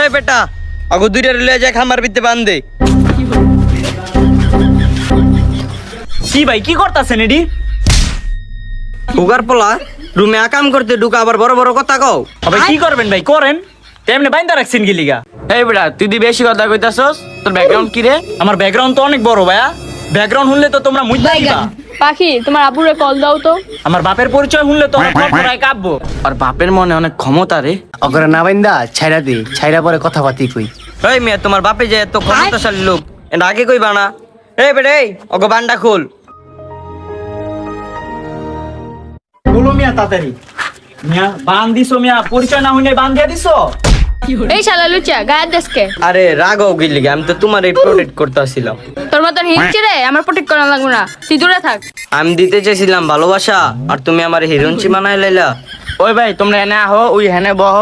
এই বেটা আগো দুইটা লয়ে যায় খামার ভিতরে বান্ধে। কি ভাই কি করতাছেন এডি? উগার পোলা রুমে আকাম করতে ঢুকা আবার বড় বড় কথা কও। ভাই কি করবেন ভাই করেন, তেমনি বাইন্দা রাখছেন গিলিগা। এই বেটা তুই দি বেশি কথা কইতাছস, তোর ব্যাকগ্রাউন্ড কি রে? আমার ব্যাকগ্রাউন্ড তো অনেক বড় ভাইয়া, ব্যাকগ্রাউন্ড শুনলে তো তোমরা মুইতা দিবা। পাখি তোমার আব্বুরে কল দাও তো। আমার বাপের পরিচয় শুনলে তো অনেক খড়খড়ায় কাঁপবো। আর বাপের মনে অনেক ক্ষমতা রে। অগরে না বাইন্দা ছাইরা দে, ছাইরা পরে কথাবার্তি কই। এই মিয়া তোমার বাপে যে এত ক্ষমতাশালী লোক এটা আগে কইবা না? এই বেটা এই ওগো বান্ডা খোল। বলো মিয়া তাড়াতাড়ি। মিয়া বান দিছো মিয়া, পরিচয় না হইলে বান দিয়া দিছো। এই শালা লুচা গায়ের দেশকে আরে রাগও গিলি আমি তো তোমার এই প্রোটেক্ট করতেছিলাম। তোর মতন হিংচে রে আমার প্রোটেক্ট করা লাগবে না, তুই দূরে থাক। আমি দিতে চাইছিলাম ভালোবাসা আর তুমি আমার হিরোইন বানাই লাইলা। ওই ভাই তোমরা এনে আহো, ওই হেনে বহ।